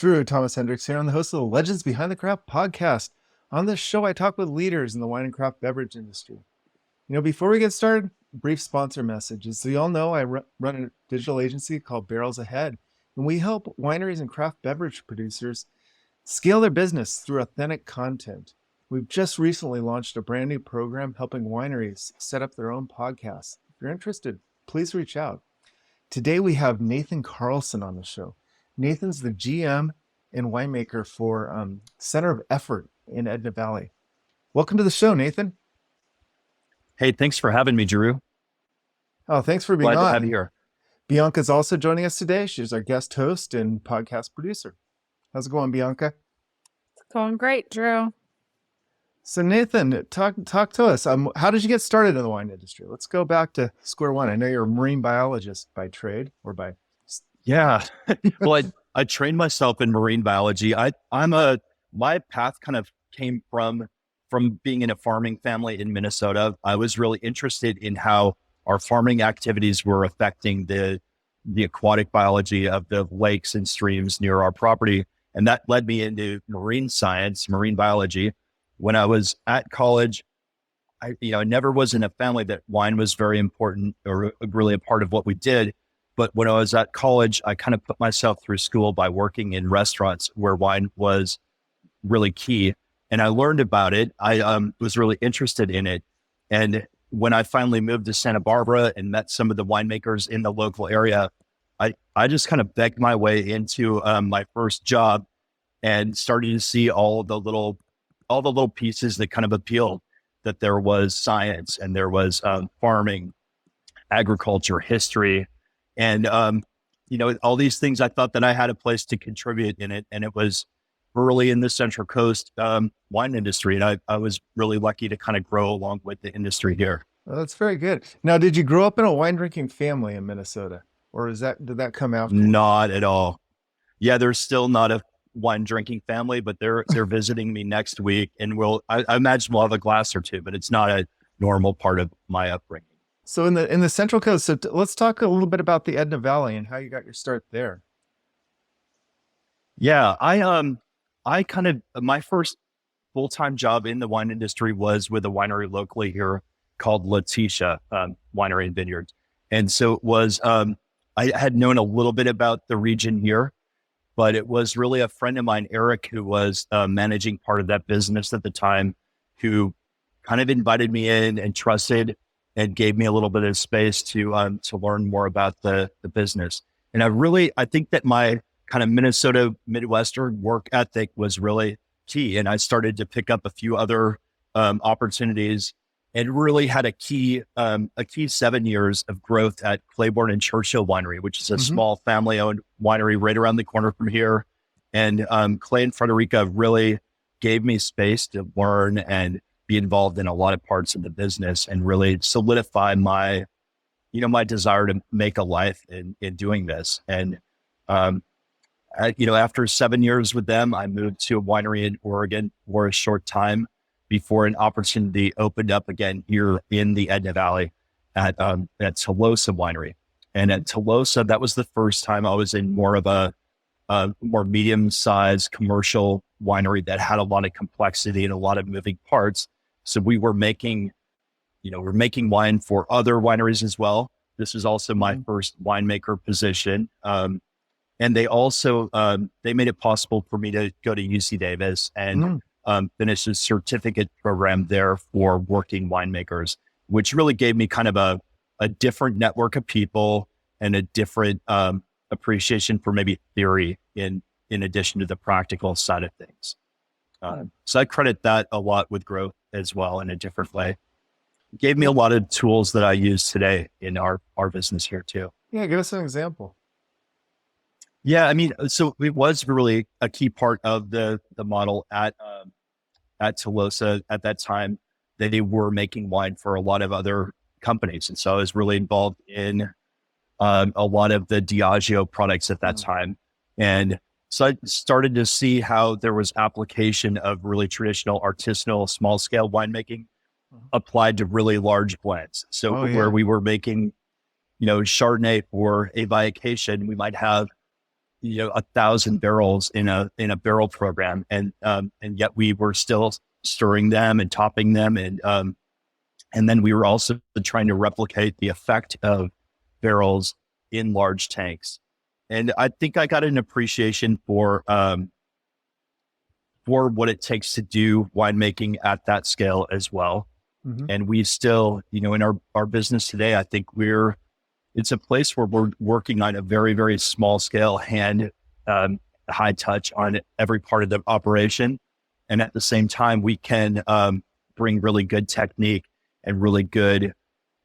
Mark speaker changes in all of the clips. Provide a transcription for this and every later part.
Speaker 1: Drew Thomas Hendricks here. I'm the host of the Legends Behind the Craft podcast. On this show, I talk with leaders in the wine and craft beverage industry. Before we get started, a brief sponsor message. As you all know, I run a digital agency called Barrels Ahead, and we help wineries and craft beverage producers scale their business through authentic content. We've just recently launched a brand new program helping wineries set up their own podcasts. If you're interested, please reach out. Today, we have Nathan Carlson on the show. Nathan's the GM and winemaker for Center of Effort in Edna Valley. Welcome to the show, Nathan.
Speaker 2: Hey, thanks for having me, Drew.
Speaker 1: Oh, thanks for being
Speaker 2: Glad
Speaker 1: on.
Speaker 2: to have you here.
Speaker 1: Bianca's also joining us today. She's our guest host and podcast producer. How's it going, Bianca?
Speaker 3: It's going great, Drew.
Speaker 1: So Nathan, talk to us. How did you get started in the wine industry? Let's go back to square one. I know you're a marine biologist by trade or by...
Speaker 2: Yeah. Well, I trained myself in marine biology. My path kind of came from being in a farming family in Minnesota. I was really interested in how our farming activities were affecting the aquatic biology of the lakes and streams near our property. And that led me into marine science, marine biology. When I was at college, I never was in a family that wine was very important or really a part of what we did. But when I was at college, I kind of put myself through school by working in restaurants where wine was really key. And I learned about it. I was really interested in it. And when I finally moved to Santa Barbara and met some of the winemakers in the local area, I just kind of begged my way into my first job and started to see all the little pieces that kind of appealed, that there was science and there was farming, agriculture, history, and all these things. I thought that I had a place to contribute in it, and it was early in the Central Coast wine industry, and I was really lucky to kind of grow along with the industry here.
Speaker 1: Well, that's very good. Now, did you grow up in a wine drinking family in Minnesota, or did that come after?
Speaker 2: Not at all. Yeah, there's still not a wine drinking family, but they're visiting me next week, and I imagine we'll have a glass or two, but it's not a normal part of my upbringing.
Speaker 1: So in the Central Coast, let's talk a little bit about the Edna Valley and how you got your start there.
Speaker 2: Yeah, I kind of, my first full-time job in the wine industry was with a winery locally here called Letitia Winery and Vineyards. And so it was, I had known a little bit about the region here, but it was really a friend of mine, Eric, who was managing part of that business at the time, who kind of invited me in and trusted and gave me a little bit of space to learn more about the business. And I think that my kind of Minnesota Midwestern work ethic was really key. And I started to pick up a few other opportunities and really had a key 7 years of growth at Claiborne and Churchill Winery, which is a small family owned winery right around the corner from here. And Clay and Frederica really gave me space to learn and be involved in a lot of parts of the business and really solidify my desire to make a life in doing this. And, after 7 years with them, I moved to a winery in Oregon for a short time before an opportunity opened up again here in the Edna Valley at Telosa Winery. And at Telosa, that was the first time I was in more of a more medium-sized commercial winery that had a lot of complexity and a lot of moving parts. So we were making wine for other wineries as well. This was also my first winemaker position. And they also, they made it possible for me to go to UC Davis and finish a certificate program there for working winemakers, which really gave me kind of a different network of people and a different appreciation for maybe theory in addition to the practical side of things. So I credit that a lot with growth as well in a different way. It gave me a lot of tools that I use today in our business here too.
Speaker 1: Yeah, give us an example.
Speaker 2: Yeah, I mean, so it was really a key part of the model at Telosa at that time. They were making wine for a lot of other companies, and so I was really involved in a lot of the Diageo products at that time. And so I started to see how there was application of really traditional artisanal small scale winemaking applied to really large blends. So where we were making, Chardonnay for a vacation, we might have, 1,000 barrels in a barrel program, and yet we were still stirring them and topping them, and then we were also trying to replicate the effect of barrels in large tanks. And I think I got an appreciation for what it takes to do winemaking at that scale as well.
Speaker 1: Mm-hmm.
Speaker 2: And we still, in our business today, I think it's a place where we're working on a very, very small scale high touch on every part of the operation. And at the same time, we can bring really good technique and really good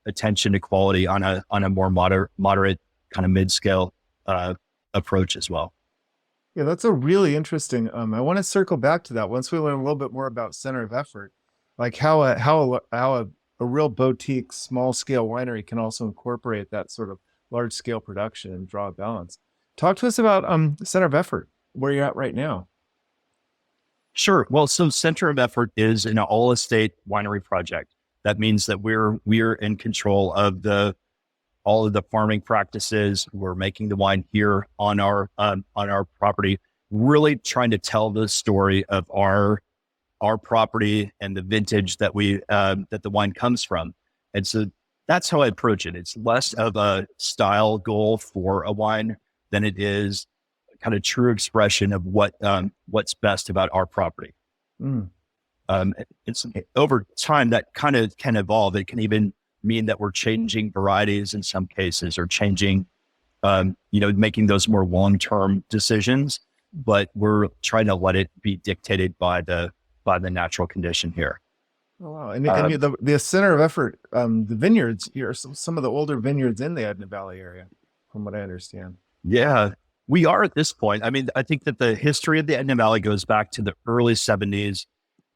Speaker 2: attention to quality on a more moderate kind of mid-scale approach as well.
Speaker 1: Yeah, that's a really interesting. I want to circle back to that once we learn a little bit more about center of effort, like how a real boutique, small scale winery can also incorporate that sort of large scale production and draw a balance. Talk to us about center of effort, where you're at right now.
Speaker 2: Sure. Well, so center of effort is an all estate winery project. That means that we're in control of all of the farming practices. We're making the wine here on our property, really trying to tell the story of our property and the vintage that that the wine comes from. And so that's how I approach it. It's less of a style goal for a wine than it is kind of true expression of what's best about our property.
Speaker 1: Mm.
Speaker 2: It's over time that kind of can evolve. It can even mean that we're changing varieties in some cases, or changing, making those more long-term decisions, but we're trying to let it be dictated by the natural condition here.
Speaker 1: Oh, wow. And the center of effort, the vineyards, here are some of the older vineyards in the Edna Valley area, from what I understand.
Speaker 2: Yeah, we are at this point. I mean, I think that the history of the Edna Valley goes back to the early 70s.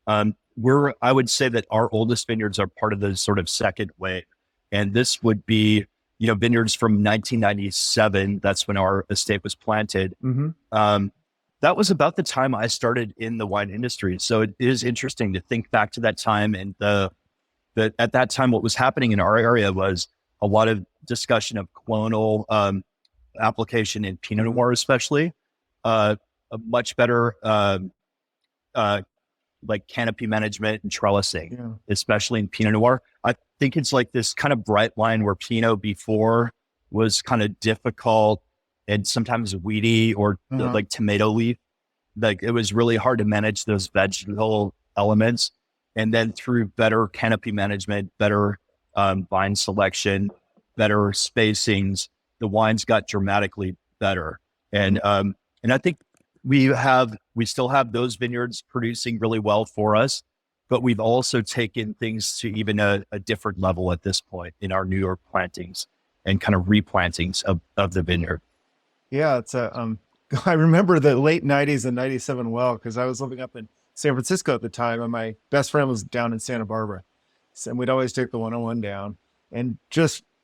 Speaker 2: I would say that our oldest vineyards are part of the sort of second wave. And this would be, vineyards from 1997. That's when our estate was planted.
Speaker 1: Mm-hmm.
Speaker 2: That was about the time I started in the wine industry. So it is interesting to think back to that time. And at that time, what was happening in our area was a lot of discussion of clonal application in Pinot Noir, especially a much better like canopy management and trellising, especially in Pinot Noir. I think it's like this kind of bright line where Pinot before was kind of difficult and sometimes weedy, or like tomato leaf. Like it was really hard to manage those vegetal elements. And then through better canopy management, better vine selection, better spacings, the wines got dramatically better. And I think we still have those vineyards producing really well for us, but we've also taken things to even a different level at this point in our newer plantings and kind of replantings of the vineyard.
Speaker 1: Yeah, it's I remember the late 90s and 97 well, because I was living up in San Francisco at the time, and my best friend was down in Santa Barbara. So we'd always take the 101 down, and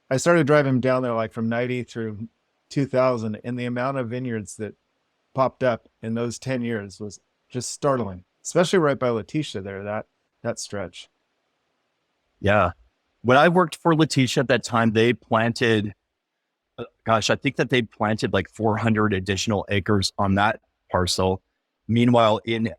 Speaker 1: I started driving down there like from 90 through 2000, and the amount of vineyards that popped up in those 10 years was just startling, especially right by Letitia there, that stretch.
Speaker 2: Yeah. When I worked for Letitia at that time, they planted, I think that they planted like 400 additional acres on that parcel. Meanwhile, in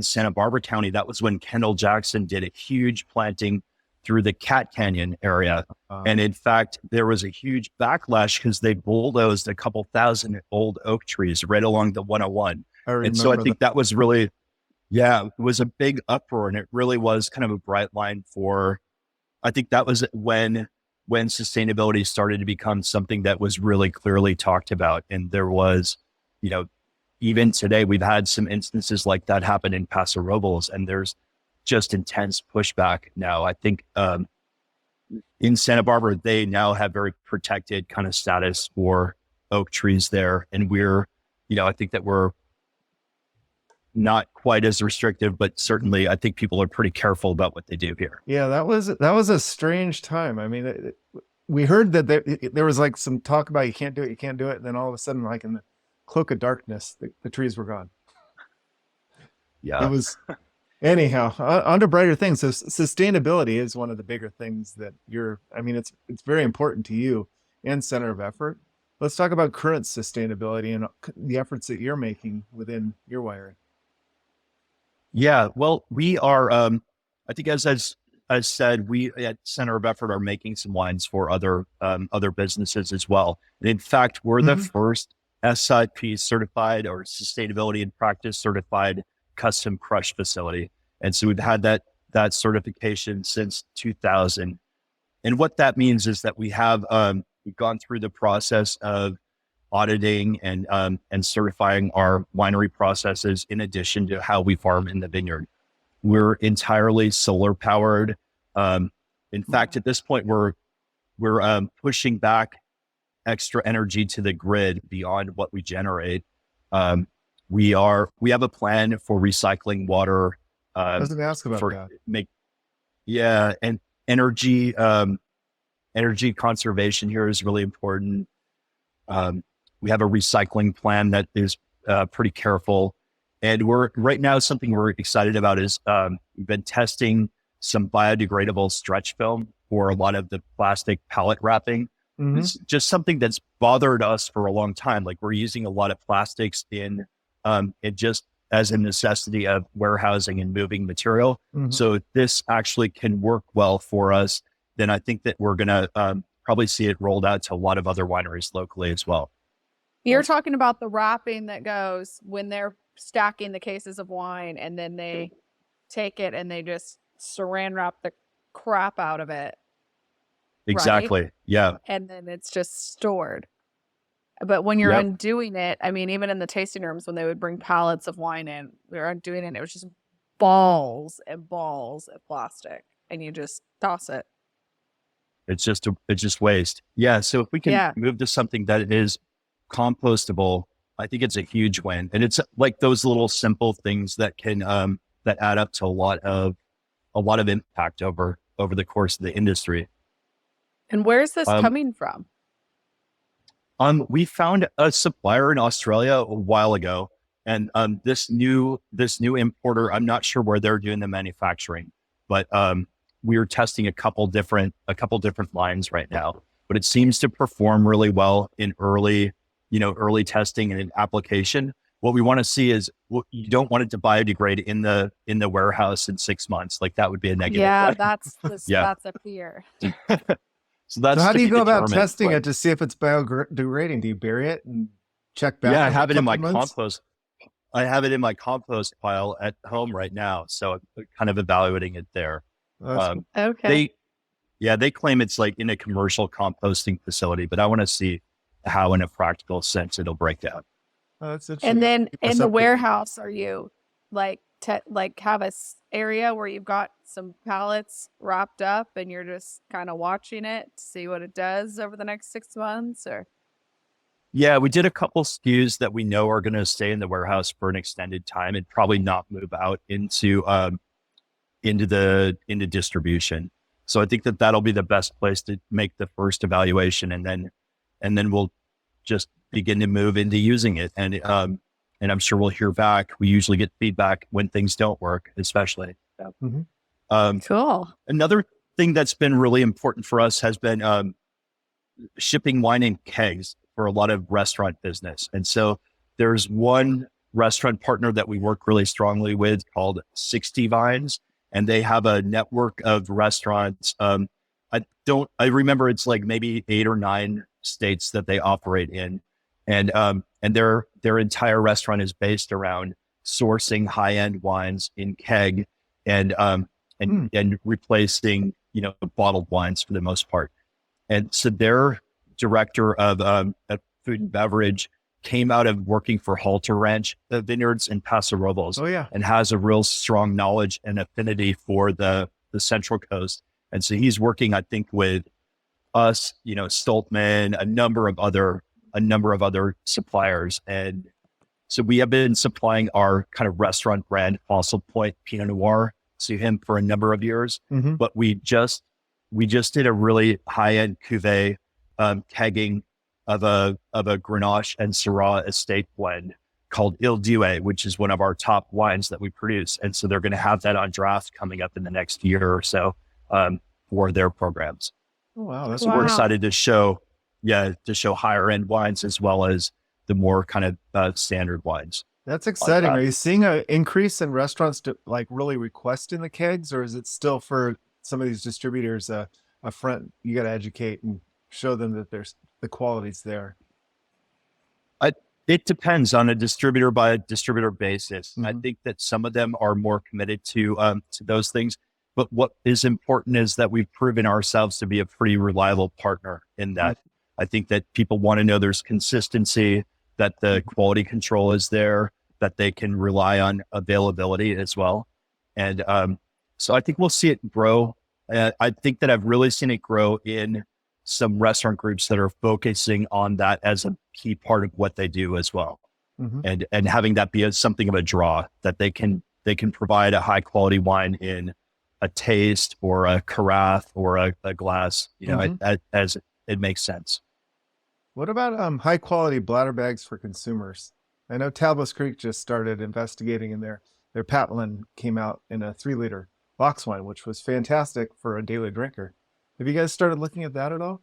Speaker 2: Santa Barbara County, that was when Kendall Jackson did a huge planting through the Cat Canyon area. And in fact, there was a huge backlash because they bulldozed a couple thousand old oak trees right along the 101. And so I think that was really, it was a big uproar, and it really was kind of a bright line I think that was when sustainability started to become something that was really clearly talked about. And there was, even today, we've had some instances like that happen in Paso Robles, and there's just intense pushback now. I think in Santa Barbara, they now have very protected kind of status for oak trees there. And I think that we're not quite as restrictive, but certainly I think people are pretty careful about what they do here.
Speaker 1: Yeah, that was a strange time. I mean, we heard that there was like some talk about you can't do it. And then all of a sudden, like in the cloak of darkness, the trees were gone.
Speaker 2: Yeah.
Speaker 1: It was... Anyhow, on to brighter things. So sustainability is one of the bigger things that it's very important to you and center of effort. Let's talk about current sustainability and the efforts that you're making within your winery.
Speaker 2: Yeah, well, we are. I think as said, we at Center of Effort are making some wines for other businesses as well. And in fact, we're the first SIP certified or sustainability in practice certified custom crush facility, and so we've had that certification since 2000. And what that means is that we've gone through the process of auditing and certifying our winery processes in addition to how we farm in the vineyard. We're entirely solar powered. In fact, at this point, we're pushing back extra energy to the grid beyond what we generate. We have a plan for recycling water.
Speaker 1: I was going to ask about that.
Speaker 2: And energy conservation here is really important. We have a recycling plan that is pretty careful. And right now, something we're excited about is we've been testing some biodegradable stretch film for a lot of the plastic pallet wrapping. It's just something that's bothered us for a long time. Like we're using a lot of plastics in it just as a necessity of warehousing and moving material. So if this actually can work well for us, then I think that we're going to probably see it rolled out to a lot of other wineries locally as well.
Speaker 3: You're talking about the wrapping that goes when they're stacking the cases of wine and then they take it and they just saran wrap the crap out of it.
Speaker 2: Exactly.
Speaker 3: Right?
Speaker 2: Yeah.
Speaker 3: And then it's just stored. But when you're undoing it, I mean, even in the tasting rooms, when they would bring pallets of wine in, we were undoing it, and it was just balls and balls of plastic, and you just toss it.
Speaker 2: It's just waste. Yeah. So if we can move to something that is compostable, I think it's a huge win. And it's like those little simple things that can that add up to a lot of impact over the course of the industry.
Speaker 3: And where's this coming from?
Speaker 2: We found a supplier in Australia a while ago, and this new importer, I'm not sure where they're doing the manufacturing, but we're testing a couple different lines right now. But it seems to perform really well in early testing and in application. What we want to see is you don't want it to biodegrade in the warehouse in 6 months. Like that would be a negative.
Speaker 3: Yeah, that's a fear.
Speaker 2: So
Speaker 1: how do you go about testing it to see if it's biodegrading? Do you bury it and check back?
Speaker 2: Yeah, I have it in my compost. I have it in my compost pile at home right now. So I'm kind of evaluating it there.
Speaker 3: Okay.
Speaker 2: They claim it's like in a commercial composting facility, but I want to see how in a practical sense it'll break down.
Speaker 1: That's interesting.
Speaker 3: And then in the warehouse, are you have a area where you've got some pallets wrapped up and you're just kind of watching it to see what it does over the next 6 months? Or
Speaker 2: yeah, we did a couple SKUs that we know are going to stay in the warehouse for an extended time and probably not move out into distribution. So I think that'll be the best place to make the first evaluation, and then we'll just begin to move into using it. And I'm sure we'll hear back. We usually get feedback when things don't work, especially. So,
Speaker 3: cool.
Speaker 2: Another thing that's been really important for us has been shipping wine in kegs for a lot of restaurant business. And so there's one restaurant partner that we work really strongly with called 60 Vines, and they have a network of restaurants. I remember it's like maybe 8 or 9 states that they operate in. And their entire restaurant is based around sourcing high-end wines in keg and replacing, bottled wines for the most part. And so their director of food and beverage came out of working for Halter Ranch Vineyards in Paso Robles.
Speaker 1: Oh yeah.
Speaker 2: And has a real strong knowledge and affinity for the Central Coast. And so he's working, I think, with us, Stoltman, a number of other suppliers. And so we have been supplying our kind of restaurant brand Fossil Point Pinot Noir to him for a number of years. But we just did a really high-end cuvee kegging of a Grenache and Syrah estate blend called Il Due, which is one of our top wines that we produce. And so they're going to have that on draft coming up in the next year or so for their programs.
Speaker 1: Oh, wow.
Speaker 2: So we're excited to show to show higher end wines as well as the more kind of standard wines.
Speaker 1: That's exciting.
Speaker 2: Like that.
Speaker 1: Are you seeing an increase in restaurants to like really requesting the kegs, or is it still for some of these distributors a front you got to educate and show them that there's the quality's there?
Speaker 2: It depends on a distributor by a distributor basis. I
Speaker 1: Mm-hmm.
Speaker 2: think that some of them are more committed to those things. But what is important is that we've proven ourselves to be a pretty reliable partner in that. I think that people want to know there's consistency, that the quality control is there, that they can rely on availability as well. And so I think we'll see it grow. I think that I've really seen it grow in some restaurant groups that are focusing on that as a key part of what they do as well.
Speaker 1: Mm-hmm.
Speaker 2: And having that be something of a draw, that they can provide a high quality wine in a taste or a carafe or a glass, as it makes sense.
Speaker 1: What about high quality bladder bags for consumers? I know Tablas Creek just started investigating in their Patlin came out in a 3-liter box wine, which was fantastic for a daily drinker. Have you guys started looking at that at all?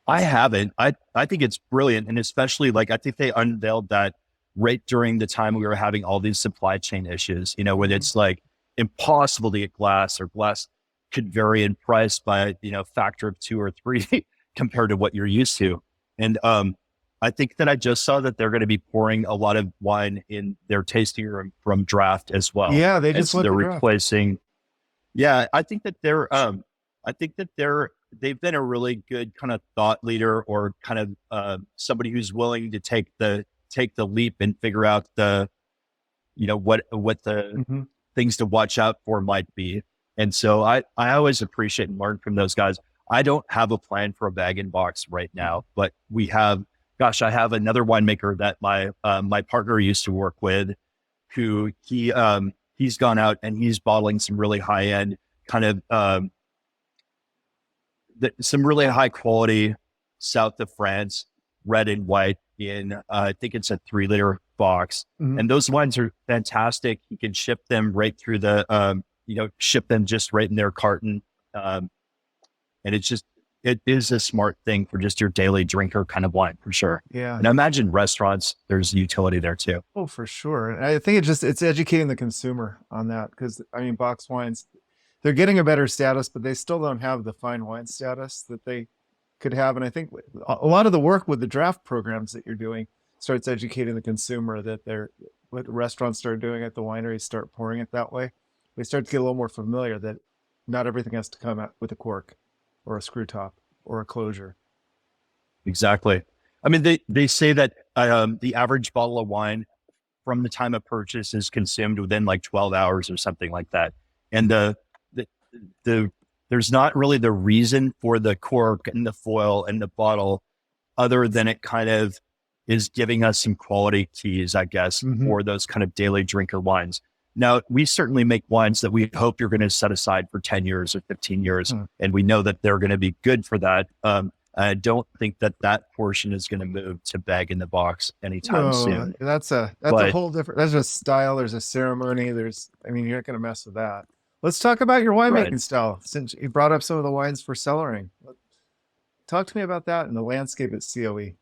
Speaker 2: I haven't. I think it's brilliant. And especially I think they unveiled that right during the time we were having all these supply chain issues, when it's like impossible to get glass, or glass could vary in price by, factor of 2 or 3 compared to what you're used to. And I think that I just saw that they're going to be pouring a lot of wine in their tasting room from draft as well.
Speaker 1: Yeah, they just
Speaker 2: they're
Speaker 1: went the draft.
Speaker 2: replacing. Yeah, I think that they've been a really good kind of thought leader, or kind of somebody who's willing to take the leap and figure out the, what the
Speaker 1: Mm-hmm.
Speaker 2: things to watch out for might be. And so I always appreciate and learn from those guys. I don't have a plan for a bag and box right now, but we have, I have another winemaker that my partner used to work with, who he's gone out and he's bottling some really high end kind of, some really high quality south of France, red and white in, I think it's a 3-liter box.
Speaker 1: Mm-hmm.
Speaker 2: And those wines are fantastic. You can ship them right through the, ship them just right in their carton. And it is a smart thing for just your daily drinker kind of wine, for sure.
Speaker 1: Yeah.
Speaker 2: And I imagine restaurants, there's utility there too.
Speaker 1: Oh, for sure. And I think it's educating the consumer on that, because box wines, they're getting a better status, but they still don't have the fine wine status that they could have. And I think a lot of the work with the draft programs that you're doing starts educating the consumer that what restaurants start doing at the winery, start pouring it that way. They start to get a little more familiar that not everything has to come out with a cork or a screw top or a closure.
Speaker 2: Exactly. I mean, they say that the average bottle of wine from the time of purchase is consumed within 12 hours or something like that. And there's not really the reason for the cork and the foil and the bottle, other than it kind of is giving us some quality keys, I guess,
Speaker 1: Mm-hmm.
Speaker 2: for those kind of daily drinker wines. Now, we certainly make wines that we hope you're going to set aside for 10 years or 15 years. And we know that they're going to be good for that. I don't think that portion is going to move to bag in the box anytime soon.
Speaker 1: That's a whole different, that's a style. There's a ceremony. You're not going to mess with that. Let's talk about your winemaking style, since you brought up some of the wines for cellaring. Talk to me about that and the landscape at COE.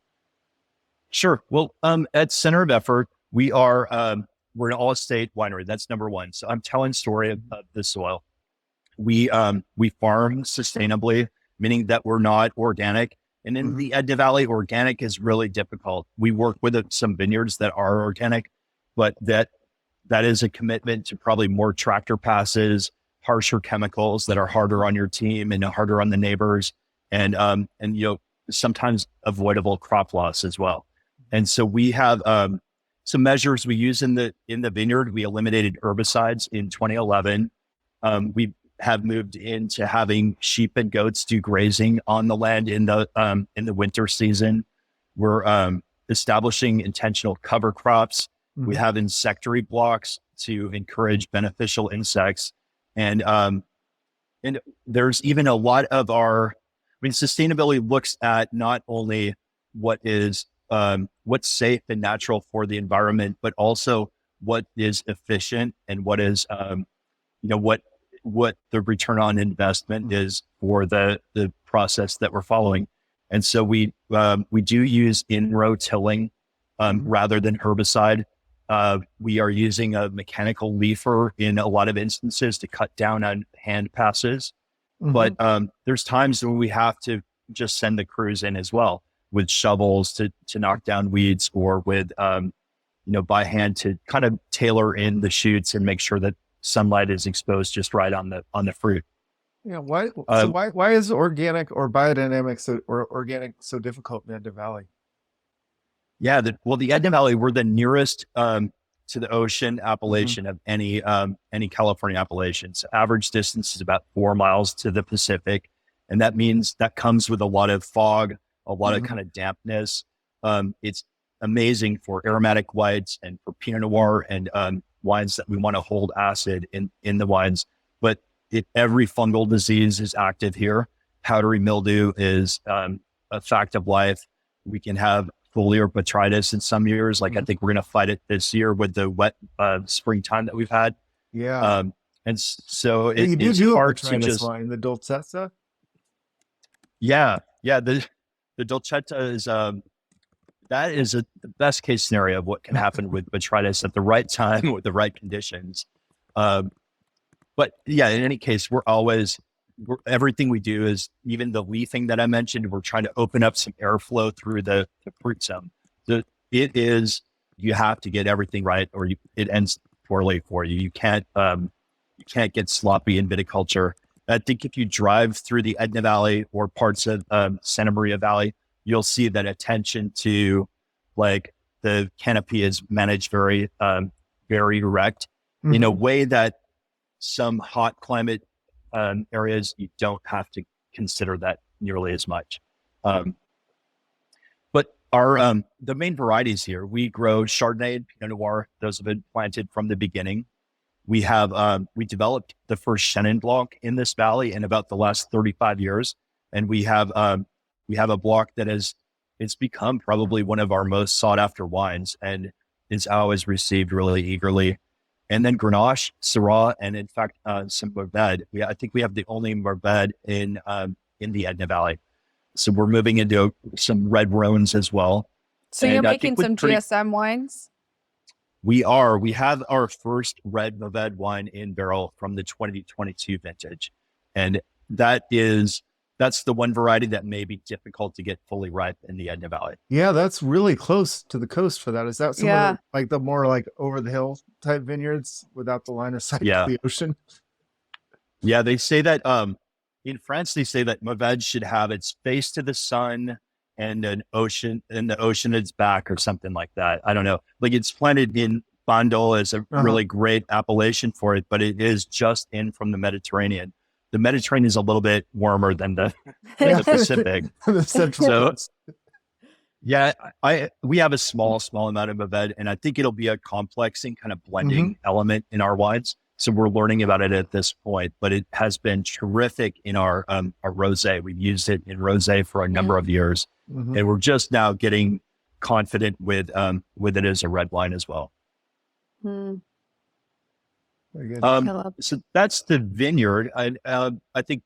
Speaker 2: Sure. Well, at Center of Effort, we're an all-estate winery. That's number one. So I'm telling the story of the soil. We farm sustainably, meaning that we're not organic. And in the Edna Valley, organic is really difficult. We work with some vineyards that are organic, but that is a commitment to probably more tractor passes, harsher chemicals that are harder on your team and harder on the neighbors, and sometimes avoidable crop loss as well. And so we have some measures we use in the vineyard. We eliminated herbicides in 2011. We have moved into having sheep and goats do grazing on the land in the winter season. We're establishing intentional cover crops. We have insectary blocks to encourage beneficial insects. And there's even a lot of sustainability looks at not only what's safe and natural for the environment, but also what is efficient and what is, what the return on investment is for the process that we're following. And so we do use in-row tilling rather than herbicide. We are using a mechanical leafer in a lot of instances to cut down on hand passes. But there's times when we have to just send the crews in as well with shovels to knock down weeds, or with by hand to kind of tailor in the shoots and make sure that sunlight is exposed just right on the fruit.
Speaker 1: Yeah. Why is organic or biodynamic organic so difficult in Edna Valley?
Speaker 2: Yeah. The Edna Valley, we're the nearest to the ocean appellation of any California appellations. Average distance is about 4 miles to the Pacific. And that means that comes with a lot of fog, a lot of kind of dampness. It's amazing for aromatic whites and for Pinot Noir and wines that we want to hold acid in the wines. But every fungal disease is active here. Powdery mildew is a fact of life. We can have foliar botrytis in some years. Like I think we're going to fight it this year with the wet springtime that we've had.
Speaker 1: Yeah.
Speaker 2: And so
Speaker 1: you
Speaker 2: it's
Speaker 1: do
Speaker 2: hard
Speaker 1: a
Speaker 2: to just
Speaker 1: wine, the Dolcezza.
Speaker 2: Yeah. The Dolcetta is that is the best case scenario of what can happen with botrytis at the right time with the right conditions. But yeah, in any case, everything we do is, even the leafing that I mentioned, we're trying to open up some airflow through the fruit zone. You have to get everything right, or it ends poorly for you. You can't get sloppy in viticulture. I think if you drive through the Edna Valley or parts of Santa Maria Valley, you'll see that attention to like the canopy is managed very, very direct in a way that some hot climate areas, you don't have to consider that nearly as much. But our the main varieties here, we grow Chardonnay and Pinot Noir. Those have been planted from the beginning. We have we developed the first Chenin block in this valley in about the last 35 years, and we have a block that it's become probably one of our most sought after wines, and is always received really eagerly. And then Grenache, Syrah, and in fact some Mourvèdre. I think we have the only Mourvèdre in the Edna Valley. So we're moving into some red Rhones as well.
Speaker 3: So
Speaker 2: and
Speaker 3: you're making some GSM wines?
Speaker 2: We are. We have our first red Mourvèdre wine in barrel from the 2022 vintage. And that's the one variety that may be difficult to get fully ripe in the Edna Valley.
Speaker 1: Yeah, that's really close to the coast for that. Is that some of like the more like over the hill type vineyards without the line of sight to the ocean?
Speaker 2: Yeah, they say that in France, they say that Mourvèdre should have its face to the sun and an ocean, and the ocean at its back, or something like that. I don't know. Like, it's planted in Bandol as a really great appellation for it, but it is just in from the Mediterranean. The Mediterranean is a little bit warmer than the Pacific.
Speaker 1: The Central.
Speaker 2: So, yeah, we have a small amount of Mourvèdre, and I think it'll be a complexing kind of blending element in our wines. So we're learning about it at this point, but it has been terrific in our rosé. We've used it in rosé for a number of years, and we're just now getting confident with it as a red wine as well.
Speaker 1: Very good.
Speaker 2: So that's the vineyard. I think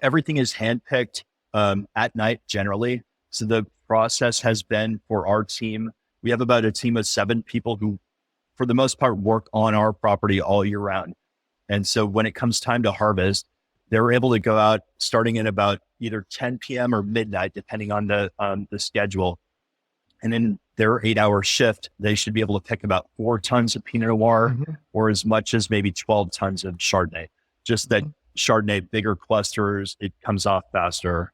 Speaker 2: everything is handpicked at night generally. So the process has been, for our team, we have about a team of 7 people who, for the most part, work on our property all year round. And so when it comes time to harvest, they're able to go out starting at about either 10 p.m. or midnight, depending on the schedule. And in their 8-hour shift, they should be able to pick about 4 tons of Pinot Noir or as much as maybe 12 tons of Chardonnay. Just that Chardonnay, bigger clusters, it comes off faster.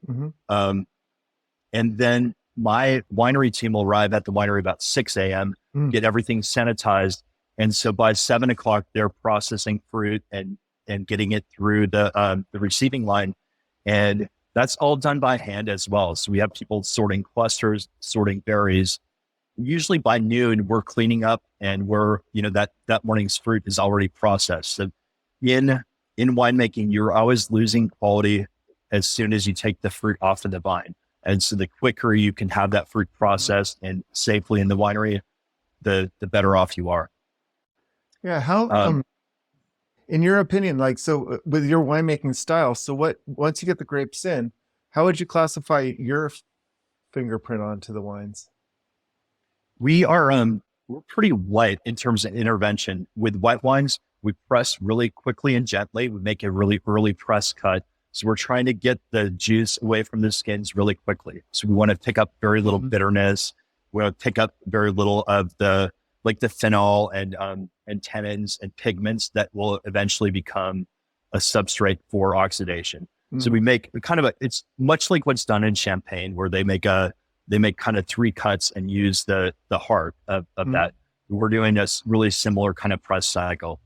Speaker 2: And then my winery team will arrive at the winery about 6 a.m., get everything sanitized. And so by 7 o'clock, they're processing fruit and getting it through the receiving line. And that's all done by hand as well. So we have people sorting clusters, sorting berries. Usually by noon, we're cleaning up, and that morning's fruit is already processed. So in winemaking, you're always losing quality as soon as you take the fruit off of the vine. And so the quicker you can have that fruit processed and safely in the winery, the better off you are.
Speaker 1: Yeah. How, in your opinion, like, so with your winemaking style, so once you get the grapes in, How would you classify your fingerprint onto the wines?
Speaker 2: We are we're pretty light in terms of intervention. With white wines, we press really quickly and gently. We make a really early press cut. So we're trying to get the juice away from the skins really quickly. So we want to pick up very little bitterness. We want to pick up very little of the phenol and tannins and pigments that will eventually become a substrate for oxidation. So we make it's much like what's done in Champagne, where they make kind of 3 cuts and use the heart of that. We're doing a really similar kind of press cycle.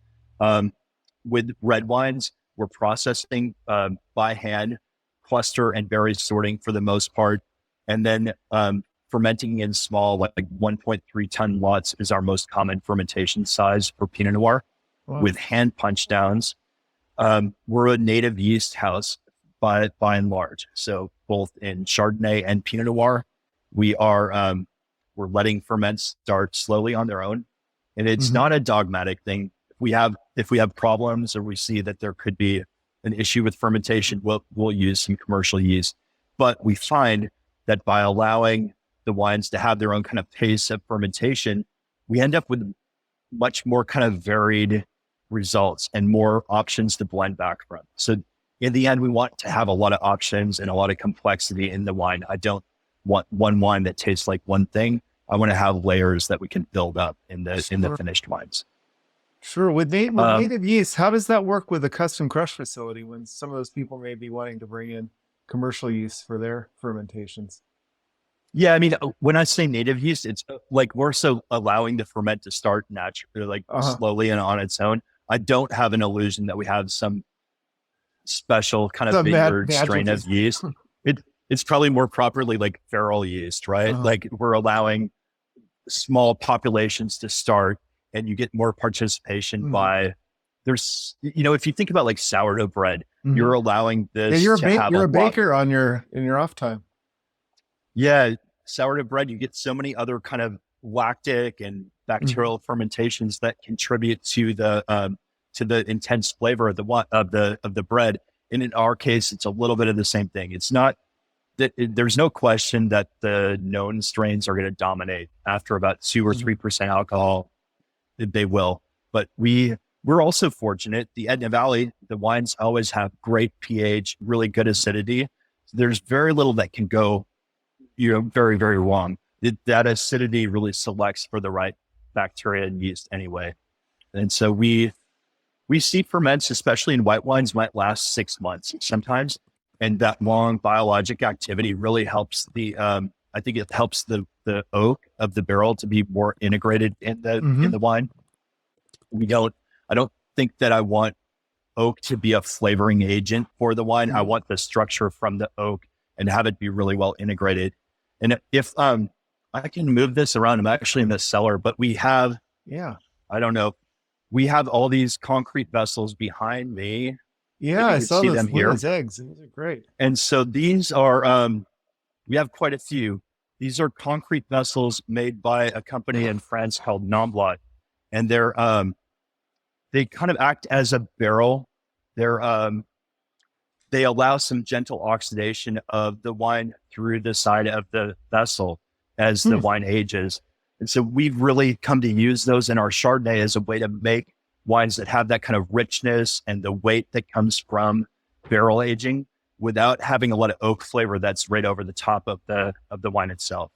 Speaker 2: With red wines, we're processing by hand, cluster and berry sorting for the most part, and then fermenting in small, like 1.3 ton lots is our most common fermentation size for Pinot Noir. Wow. With hand punch downs. We're a native yeast house by and large. So both in Chardonnay and Pinot Noir, we are we're letting ferments start slowly on their own, and it's not a dogmatic thing. If we have problems or we see that there could be an issue with fermentation, we'll use some commercial yeast. But we find that by allowing the wines to have their own kind of pace of fermentation, we end up with much more kind of varied results and more options to blend back from. So in the end, we want to have a lot of options and a lot of complexity in the wine. I don't want one wine that tastes like one thing. I want to have layers that we can build up in the finished wines.
Speaker 1: Sure. With native yeast, how does that work with a custom crush facility when some of those people may be wanting to bring in commercial yeast for their fermentations?
Speaker 2: Yeah, I mean, when I say native yeast, it's like we're so allowing the ferment to start naturally, slowly and on its own. I don't have an illusion that we have some special kind of vineyard strain of yeast. It's probably more properly like feral yeast, right? Like we're allowing small populations to start, and you get more participation by if you think about like sourdough bread, you're allowing this.
Speaker 1: You're a baker in your off time.
Speaker 2: Yeah, sourdough bread, you get so many other kind of lactic and bacterial fermentations that contribute to the intense flavor of the bread. And in our case, it's a little bit of the same thing. It's not that there's no question that the known strains are going to dominate after about 2 or 3% alcohol. They will, but we're also fortunate. The Edna Valley, the wines always have great pH, really good acidity. There's very little that can go very, very wrong. That acidity really selects for the right bacteria and yeast anyway. And so we see ferments, especially in white wines, might last 6 months sometimes. And that long biologic activity really helps I think it helps the oak of the barrel to be more integrated in the wine. I don't think that I want oak to be a flavoring agent for the wine. I want the structure from the oak and have it be really well integrated. And if I can move this around, I'm actually in the cellar, but we have, I don't know, we have all these concrete vessels behind me.
Speaker 1: Yeah, I saw them here. These eggs. These are great.
Speaker 2: And so these are, we have quite a few. These are concrete vessels made by a company in France called Nomblot. And they kind of act as a barrel. They allow some gentle oxidation of the wine through the side of the vessel as the wine ages. And so we've really come to use those in our Chardonnay as a way to make wines that have that kind of richness and the weight that comes from barrel aging without having a lot of oak flavor that's right over the top of the wine itself.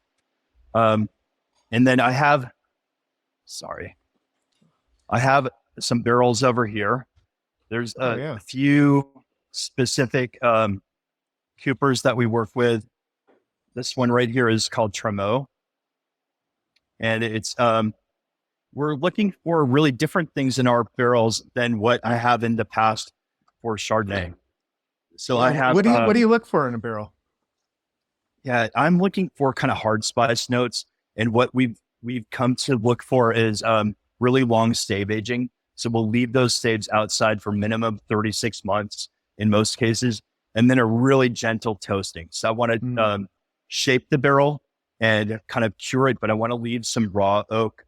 Speaker 2: And then I have some barrels over here. There's a few specific Coopers that we work with. This one right here is called Tremo. And it's we're looking for really different things in our barrels than what I have in the past for Chardonnay. So I have.
Speaker 1: What do you look for in a barrel?
Speaker 2: Yeah, I'm looking for kind of hard spice notes, and what we've come to look for is really long stave aging. So we'll leave those staves outside for minimum 36 months in most cases, and then a really gentle toasting. So I want to shape the barrel and kind of cure it, but I want to leave some raw oak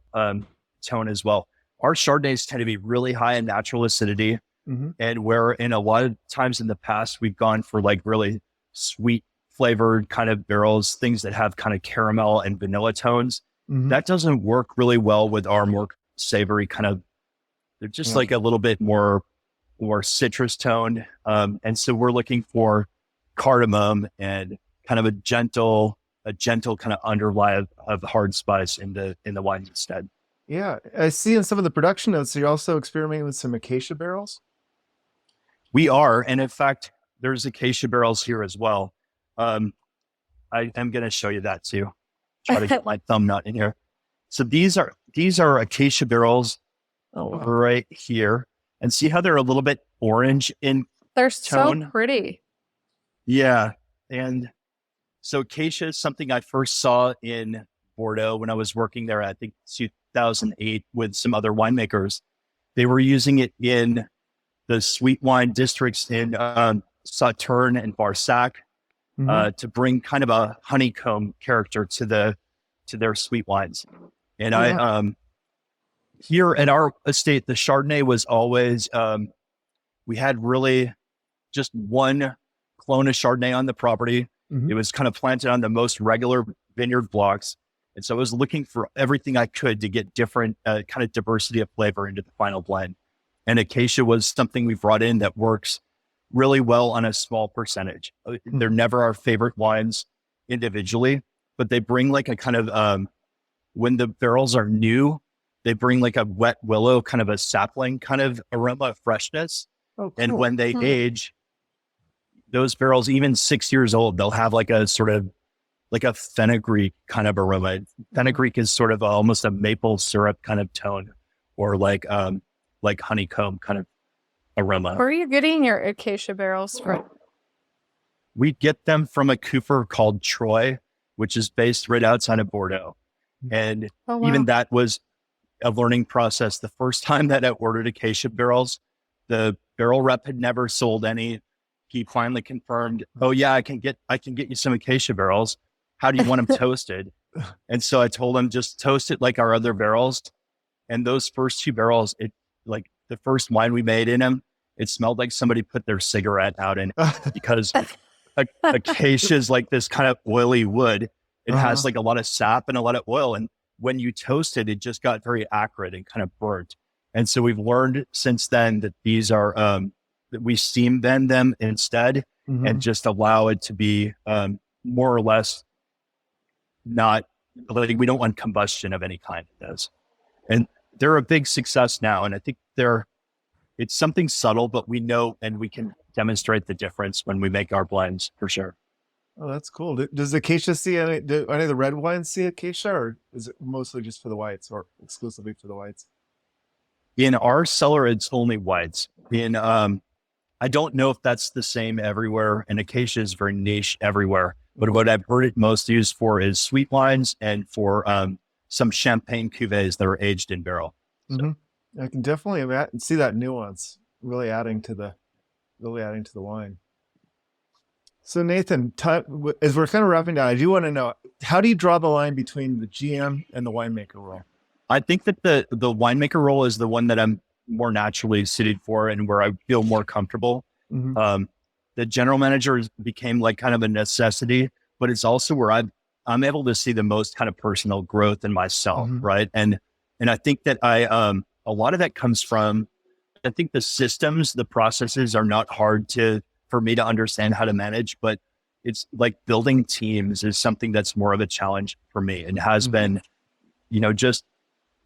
Speaker 2: tone as well. Our Chardonnays tend to be really high in natural acidity, and where in a lot of times in the past we've gone for like really sweet flavored kind of barrels, things that have kind of caramel and vanilla tones.
Speaker 1: Mhm.
Speaker 2: That doesn't work really well with our more savory kind of, they're just
Speaker 1: Yeah.
Speaker 2: like a little bit more citrus tone. And so we're looking for cardamom and kind of a gentle kind of underlie of hard spice in the wine instead.
Speaker 1: Yeah, I see in some of the production notes you're also experimenting with some acacia barrels.
Speaker 2: We are, and in fact, there's acacia barrels here as well. I am going to show you that too. Try to get my thumb nut in here. So these are acacia barrels right here, and see how they're a little bit orange in
Speaker 3: They're
Speaker 2: tone?
Speaker 3: so pretty.
Speaker 2: Yeah, and so acacia is something I first saw in Bordeaux when I was working there. I think 2008 with some other winemakers. They were using it in the sweet wine districts in Sauternes and Barsac to bring kind of a honeycomb character to their sweet wines. And I here at our estate, the Chardonnay was always we had really just one clone of Chardonnay on the property.
Speaker 1: Mhm.
Speaker 2: It was kind of planted on the most regular vineyard blocks. And so I was looking for everything I could to get different kind of diversity of flavor into the final blend. And acacia was something we brought in that works really well on a small percentage. They're never our favorite wines individually, but they bring like a kind of, when the barrels are new, they bring like a wet willow, kind of a sapling kind of aroma of freshness.
Speaker 1: Oh, cool.
Speaker 2: And when they age, those barrels, even 6 years old, they'll have like a sort of like a fenugreek kind of aroma. Fenugreek is sort of almost a maple syrup kind of tone, or like honeycomb kind of aroma.
Speaker 3: Where are you getting your acacia barrels from?
Speaker 2: We get them from a cooper called Troy, which is based right outside of Bordeaux. And even that was a learning process. The first time that I ordered acacia barrels, the barrel rep had never sold any. He finally confirmed, "Oh yeah, I can get you some acacia barrels. How do you want them toasted?" And so I told him, just toast it like our other barrels. And those first two barrels, it like the first wine we made in them, it smelled like somebody put their cigarette out in it, because acacia is like this kind of oily wood. It has like a lot of sap and a lot of oil. And when you toast it, it just got very acrid and kind of burnt. And so we've learned since then that these are, that we steam bend them instead and just allow it to be more or less not, like, we don't want combustion of any kind in those. And they're a big success now. And I think it's something subtle, but we know and we can demonstrate the difference when we make our blends for sure.
Speaker 1: Oh, that's cool. Does acacia see any? Do any of the red wines see acacia, or is it mostly just for the whites, or exclusively for the whites?
Speaker 2: In our cellar, it's only whites. I don't know if that's the same everywhere, and acacia is very niche everywhere. But what I've heard it most used for is sweet wines and for some champagne cuvées that are aged in barrel. So.
Speaker 1: I can definitely see that nuance really adding to the wine. So Nathan, as we're kind of wrapping down, I do want to know, how do you draw the line between the GM and the winemaker role?
Speaker 2: I think that the winemaker role is the one that I'm more naturally suited for and where I feel more comfortable. The general manager became like kind of a necessity, but it's also where I'm able to see the most kind of personal growth in myself, right? And I think that a lot of that comes from, I think the systems, the processes are not hard for me to understand how to manage, but it's like building teams is something that's more of a challenge for me, and has been, just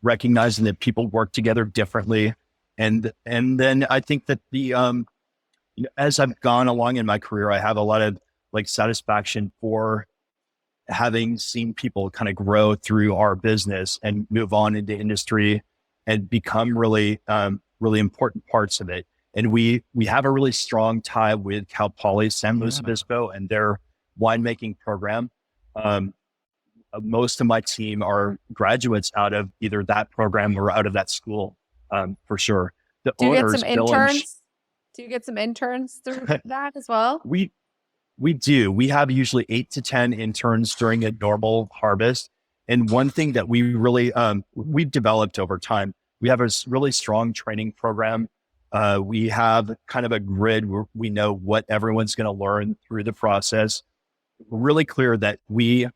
Speaker 2: recognizing that people work together differently. And then I think that as I've gone along in my career, I have a lot of like satisfaction for having seen people kind of grow through our business and move on into industry and become really, really important parts of it. And we have a really strong tie with Cal Poly San Luis Obispo and their winemaking program. Most of my team are graduates out of either that program or out of that school, for sure.
Speaker 3: Do you get some interns? Do you get some interns through that as well?
Speaker 2: We do. We have usually 8 to 10 interns during a normal harvest. And one thing that we really, we've developed over time, we have a really strong training program. We have kind of a grid where we know what everyone's going to learn through the process. really clear that we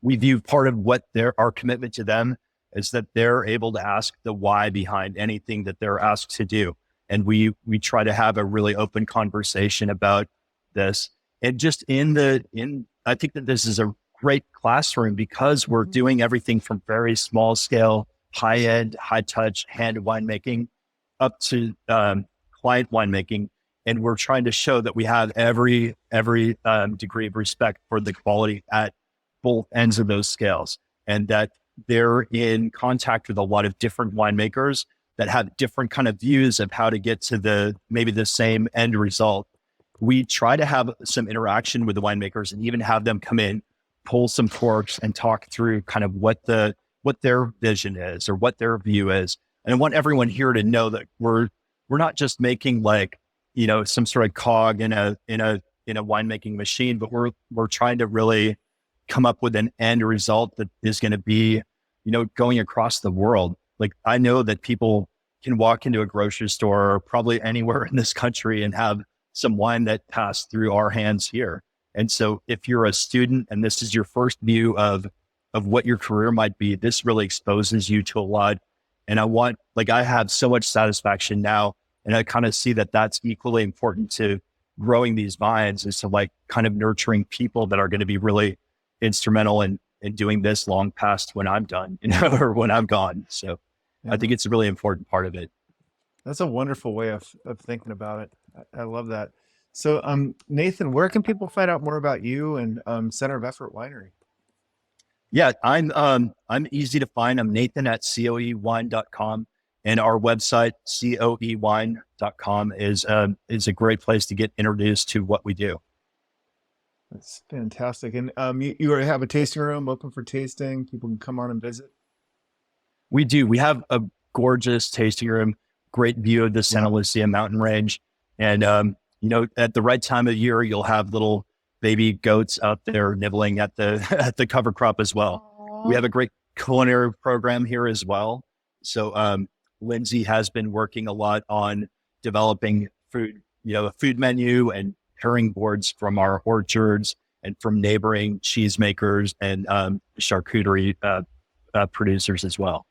Speaker 2: view part of what our commitment to them is that they're able to ask the why behind anything that they're asked to do. And we try to have a really open conversation about this. And just I think that this is a great classroom because we're doing everything from very small scale, high end, high touch, hand winemaking up to client winemaking. And we're trying to show that we have every degree of respect for the quality at both ends of those scales, and that they're in contact with a lot of different winemakers that have different kind of views of how to get to maybe the same end result. We try to have some interaction with the winemakers and even have them come in, pull some corks and talk through kind of what their vision is or what their view is. And I want everyone here to know that we're not just making like, some sort of cog in a winemaking machine, but we're trying to really come up with an end result that is going to be, going across the world. Like I know that people can walk into a grocery store or probably anywhere in this country and have some wine that passed through our hands here. And so if you're a student and this is your first view of what your career might be, this really exposes you to a lot. And I have so much satisfaction now. And I kind of see that that's equally important to growing these vines, is to like kind of nurturing people that are going to be really instrumental in doing this long past when I'm done, or when I'm gone. So I think it's a really important part of it.
Speaker 1: That's a wonderful way of thinking about it. I love that. So, Nathan, where can people find out more about you and Center of Effort Winery?
Speaker 2: Yeah, I'm easy to find. I'm Nathan at coewine.com, and our website coewine.com is a great place to get introduced to what we do.
Speaker 1: That's fantastic. And you already have a tasting room open for tasting. People can come on and visit.
Speaker 2: We do. We have a gorgeous tasting room, great view of the Santa Lucia mountain range. And, at the right time of year, you'll have little baby goats out there nibbling at the cover crop as well. Aww. We have a great culinary program here as well. So Lindsay has been working a lot on developing food, a food menu and pairing boards from our orchards and from neighboring cheesemakers and charcuterie producers as well.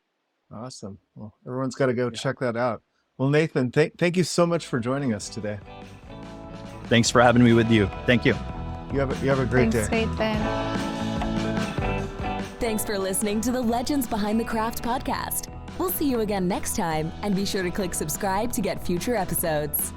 Speaker 1: Awesome. Well, everyone's got to go check that out. Well, Nathan, thank you so much for joining us today.
Speaker 2: Thanks for having me with you. Thank you.
Speaker 1: You have a great day.
Speaker 3: Thanks, Nathan.
Speaker 4: Thanks for listening to the Legends Behind the Craft podcast. We'll see you again next time, and be sure to click subscribe to get future episodes.